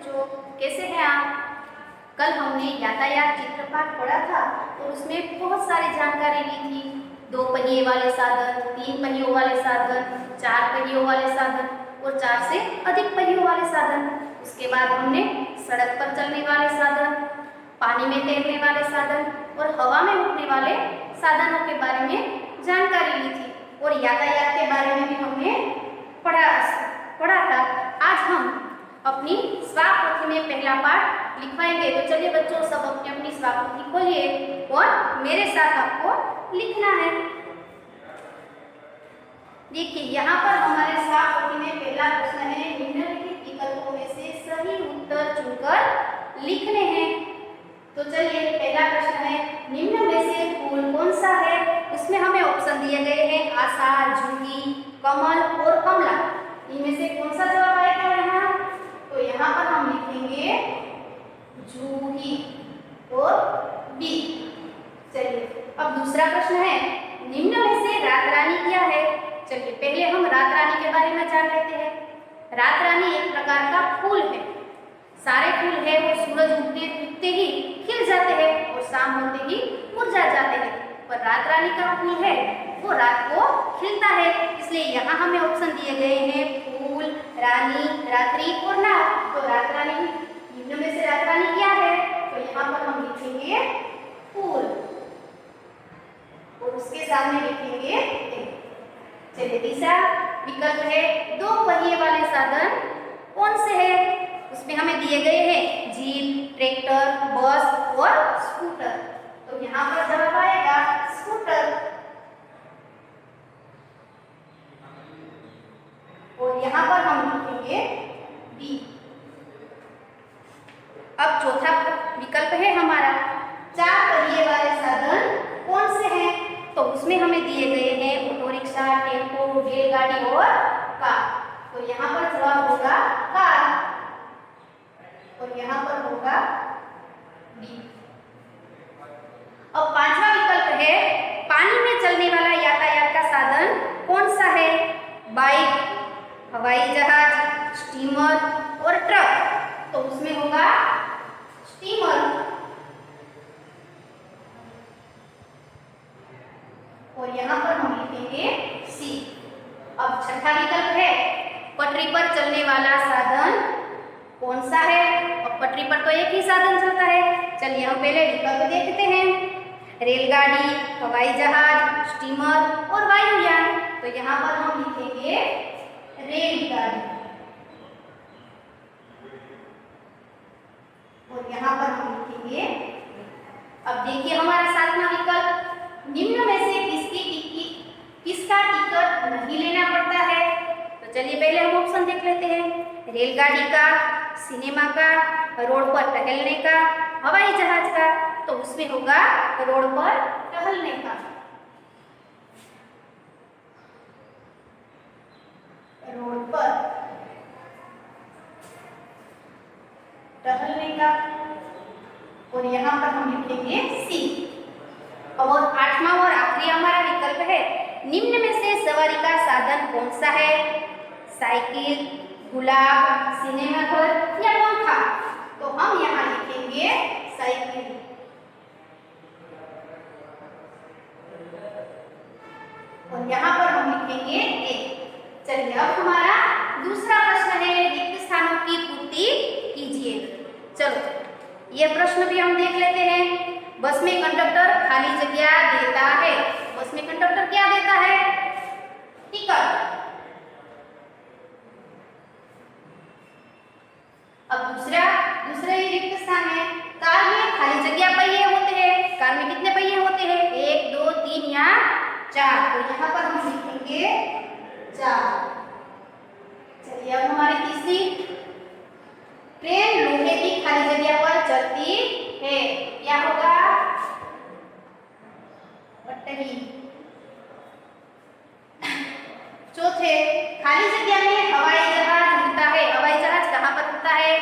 बच्चों, कैसे हैं आप? कल हमने यातायात चित्रपाठ पढ़ा था और उसमें बहुत सारी जानकारी ली थी। 2 पहिए वाले साधन, 3 पहियों वाले साधन, 4 पहियों वाले साधन और 4 से अधिक पहियों वाले साधन। उसके बाद हमने सड़क पर चलने वाले साधन, पानी में तैरने वाले साधन और हवा में उड़ने वाले साधनों के बारे में जानकारी ली थी और यातायात के बारे में भी हमने पढ़ा था। आज हम अपनी स्वापोथी में पहला पाठ लिखवाएंगे। तो चलिए बच्चों, सब अपनी अपनी स्वापोथी खोलिए और मेरे साथ आपको लिखना है। देखिए, यहाँ पर हमारे स्वापोथी में पहला प्रश्न है, निम्नलिखित विकल्पों में से सही उत्तर चुनकर लिखने हैं। तो चलिए, पहला प्रश्न है, निम्न में से फूल कौन सा है? उसमें हमें ऑप्शन दिए गए हैं आशा, जूही, कमल और कमला। इनमें से कौन सा जवाब आएगा यहाँ? तो यहाँ पर हम लिखेंगे जूही और बी। चलिए, अब दूसरा प्रश्न है, निम्न में से रात रानी क्या है? चलिए, पहले हम रात रानी के बारे में जान लेते हैं। रात रानी एक प्रकार का फूल है। सारे फूल है वो सूरज उगते ही खिल जाते हैं और शाम होते ही मुरझा जाते हैं, पर रात रानी का फूल है वो रात को खिलता है। इसलिए यहाँ हमें ऑप्शन दिए गए हैं फूल, रानी, रात्रि और नाग। तो रात रानी, निम्न में से रात रानी क्या है? तो यहाँ पर हम लिखेंगे फूल और उसके सामने लिखेंगे। चलिए, तीसरा विकल्प है, 2 पहिए वाले साधन कौन से है? उसमें हमें दिए गए हैं जीप, ट्रैक्टर, बस और स्कूटर। तो यहाँ पर जवाब आएगा स्कूटर और यहाँ पर हम लिखेंगे बी। अब चौथा विकल्प है हमारा, 4 पहिए वाले साधन कौन से हैं? तो उसमें हमें दिए गए हैं ऑटो रिक्शा, टेम्पो, रेलगाड़ी और कार। तो यहाँ पर जवाब होगा कार और यहाँ पर होगा बी। अब पांचवा विकल्प है, पानी में चलने वाला यातायात का साधन कौन सा है? बाइक, हवाई जहाज, स्टीमर और ट्रक। तो उसमें होगा स्टीमर और यहाँ पर हम लिखेंगे सी। अब छठा विकल्प है, पटरी पर चलने वाला साधन कौन सा है? और पटरी पर तो एक ही साधन चलता है। चलिए, हम पहले विकल्प देखते हैं, रेलगाड़ी, हवाई जहाज, स्टीमर और वायुयान। तो यहाँ पर हम लिखेंगे रेलगाड़ी और यहाँ पर हम लिखेंगे। अब देखिए हमारा 7वां विकल्प, निम्न में से किसका टिकट नहीं लेना पड़ता है? तो चलिए, पहले हम ऑप्शन देख लेते हैं, रेलगाड़ी का, सिनेमा का, रोड पर टहलने का, हवाई जहाज का। तो उसमें होगा रोड पर टहलने का। रोड पर टहलने का और यहाँ पर हम लिखेंगे सी। और 8वां और आखिरी हमारा विकल्प है, निम्न में से सवारी का साधन कौन सा है? साइकिल, गुलाब, सिनेमा घर या पंखा। तो हम यहाँ लिखेंगे साइकिल और यहाँ पर हम लिखेंगे ए। चलिए, अब हमारा दूसरा प्रश्न है, रिक्त स्थानों की पूर्ति कीजिए। चलो, ये प्रश्न भी हम देख लेते हैं। बस में कंडक्टर खाली जगह देता है। बस में कंडक्टर क्या देता है? टिकट। अब दूसरा ही रिक्त स्थान है, कार में खाली जगह पहिए होते हैं। कार में कितने पहिए होते हैं? 1, 2, 3 या 4। तो यहाँ पर हम लिखेंगे 4। चलिए, अब हमारी तीसरी, ट्रेन लोहे की खाली जगह पर चलती है। क्या होगा? पटरी। चौथे, खाली जगह में हवाई जहाज उड़ता है। हवाई जहाज कहाँ पर उड़ता है?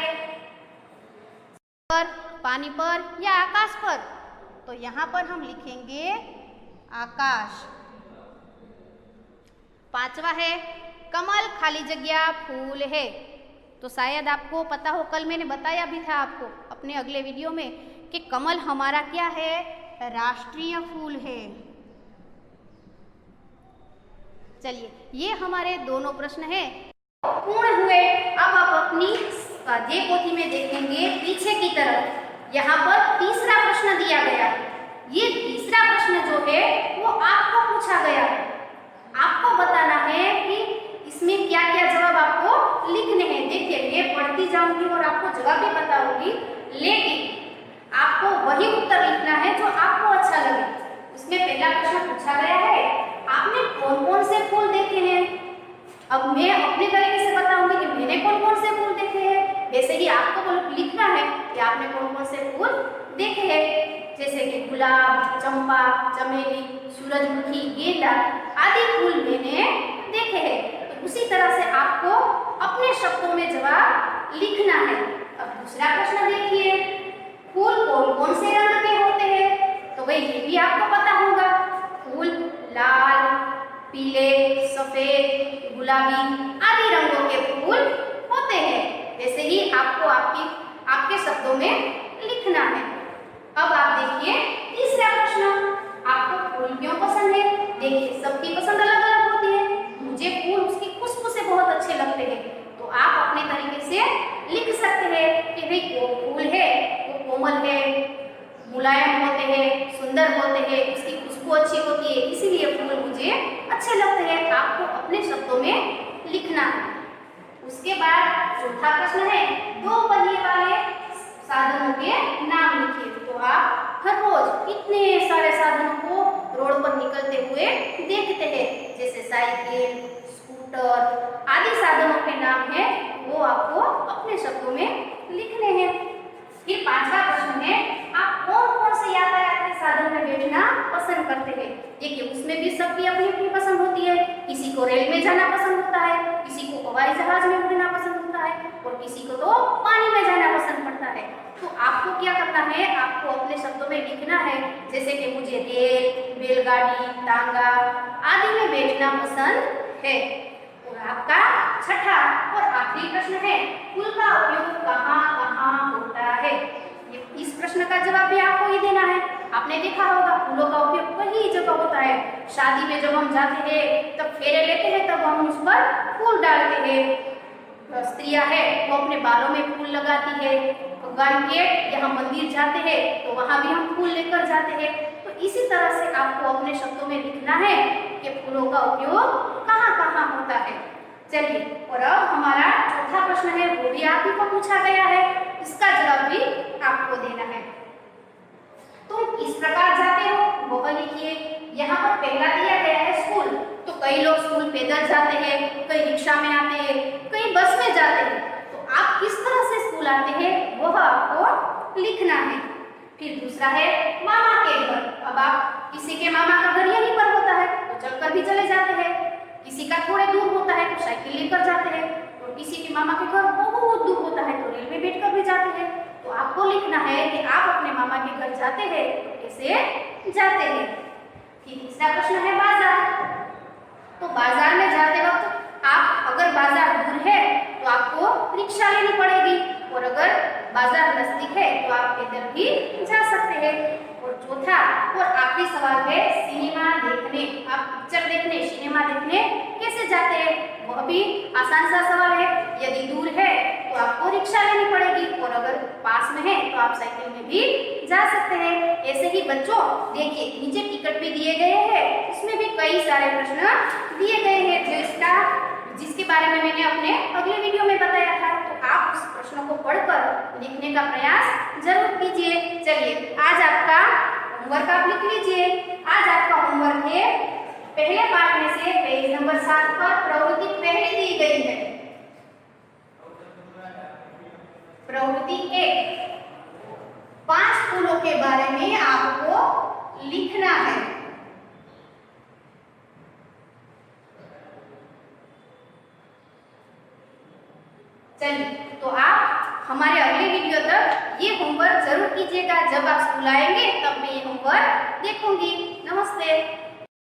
पर, पानी पर या आकाश पर? तो यहाँ पर हम लिखेंगे आकाश। 5वां है, कमल खाली जगह फूल है। तो शायद आपको पता हो, कल मैंने बताया भी था आपको अपने अगले वीडियो में कि कमल हमारा क्या है, राष्ट्रीय फूल है। चलिए, ये हमारे दोनों प्रश्न हैं पूर्ण हुए। अब आप अपनी स्वाध्याय पोथी में देखेंगे पीछे की तरफ, यहाँ पर तीसरा प्रश्न दिया गया। ये तीसरा प्रश्न जो है वो आपको पूछा गया। आपको बताना है कि इसमें क्या क्या जवाब आपको लिखने हैं। देखिए, मैं पढ़ती जाऊंगी और आपको जवाब भी पता होगी, लेकिन आपको वही उत्तर लिखना है जो आपको अच्छा लगे। उसमें पहला प्रश्न पूछा गया है, आपने कौन कौन से फूल देखे हैं। अब मैं अपने तरीके से बताऊंगी कि मैंने कौन कौन से फूल देखे हैं, वैसे ही आपको लिखना है कि आपने कौन कौन से फूल देखे हैं। जैसे कि गुलाब, चंपा, चमेली, सूरजमुखी, गेंदा आदि फूल मैंने देखे हैं। तो उसी तरह से आपको अपने शब्दों में जवाब लिखना है। अब दूसरा प्रश्न देखिए, फूल कौन कौन से रंग के होते हैं। तो भाई ये भी आपको पता होगा, फूल लाल, पीले, सफेद, गुलाबी आदि रंगों के फूल होते हैं। वैसे ही आपको आपके शब्दों में लिखना है। अब आप देखिए तीसरा प्रश्न, आपको फूल क्यों पसंद है। देखिए, सबकी पसंद अलग अलग होती है। मुझे फूल उसकी खुशबू से बहुत अच्छे लगते हैं। तो आप अपने तरीके से लिख सकते हैं कि भाई वो फूल है वो कोमल है, मुलायम होते हैं, सुंदर होते हैं, उसकी खुशबू अच्छी होती है, इसीलिए फूल मुझे अच्छे लगते हैं। आपको अपने शब्दों में लिखना है। उसके बाद चौथा प्रश्न है, दो पहिए वाले साधनों के नाम लिखिए। तो आप हर रोज कितने सारे साधनों को रोड पर निकलते हुए देखते हैं, जैसे साइकिल, स्कूटर आदि साधनों के नाम है, वो आपको अपने शब्दों में लिखने हैं। फिर पांचवा प्रश्न है, आप कौन कौन से यातायात के साधन में बैठना पसंद करते हैं। देखिए, उसमें भी सबकी अपनी अपनी पसंद होती है। किसी को रेल में जाना पसंद होता है, किसी को हवाई जहाज में उड़ना पसंद होता है और किसी को तो पानी में जाना पसंद पड़ता है। तो आपको क्या करना है, आपको अपने शब्दों में लिखना है, जैसे कि मुझे रेल, बैलगाड़ी, तांगा आदि में बैठना पसंद है। और आपका छठा और आखिरी प्रश्न है, फूल का उपयोग कहाँ कहाँ होता है। इस प्रश्न का जवाब भी आपको ही देना है। आपने देखा होगा, फूलों का उपयोग कई जगह होता है। शादी में जब हम जाते हैं, तब फेरे लेते हैं, तब हम उस पर फूल डालते हैं। स्त्रियां है वो अपने बालों में फूल लगाती है। भगवान के यहाँ मंदिर जाते हैं तो वहां भी हम फूल लेकर जाते हैं। तो इसी तरह से आपको अपने शब्दों में लिखना है कि फूलों का उपयोग कहाँ कहाँ होता है। चलिए, और अब हमारा चौथा प्रश्न है, वो भी आप ही को पूछा गया है, इसका जवाब भी आपको देना है। तुम किस प्रकार जाते हो वह लिखिए। यहाँ पर पहला दिया गया है स्कूल। तो कई लोग स्कूल पैदल जाते हैं, कई रिक्शा में आते हैं, कई बस में जाते हैं। तो आप किस तरह से स्कूल आते हैं वह आपको लिखना है। फिर दूसरा है मामा के घर। अब आप किसी के मामा का घर यहीं पर होता है तो चलकर भी चले जाते हैं, किसी का थोड़े दूर होता है तो साइकिल लेकर जाते हैं, और किसी के मामा के घर बहुत दूर होता है तो रेल में बैठकर भी जाते हैं। तो आपको लिखना है कि आप अपने मामा के घर जाते हैं तो कैसे जाते हैं। फिर तीसरा प्रश्न है बाजार। तो बाजार में जाते वक्त आप अगर बाजार दूर है तो आपको रिक्शा लेनी पड़ेगी, और अगर बाजार नजदीक है तो आप पैदल भी जा सकते हैं। और चौथा और आखिरी सवाल है सिनेमा देखने। आप पिक्चर देखने, सिनेमा देखने कैसे जाते हैं, वह भी आसान सा सवाल है। यदि दूर है तो आपको रिक्शा लेनी पड़ेगी, और अगर पास में है तो आप साइकिल में भी जा सकते हैं। ऐसे ही बच्चों देखिए, नीचे टिकट भी दिए गए हैं, इसमें भी कई सारे प्रश्न दिए गए हैं जिसके बारे में मैंने अपने अगले वीडियो में बताया था। तो आप उस प्रश्नों को पढ़कर लिखने का प्रयास जरूर कीजिए। चलिए, आज आपका होमवर्क आप लिख लीजिए। आज आपका होमवर्क है पहले पाठ में से पेज नंबर 7 पर प्रवृत्ति पहली दी गई है। प्रवृत्ति 1, 5 फूलों के बारे में आपको लिखना है। चलिए, तो आप हमारे अगले वीडियो तक ये होमवर्क जरूर कीजिएगा। जब आप स्कूल आएंगे तब मैं ये होमवर्क देखूंगी। नमस्ते।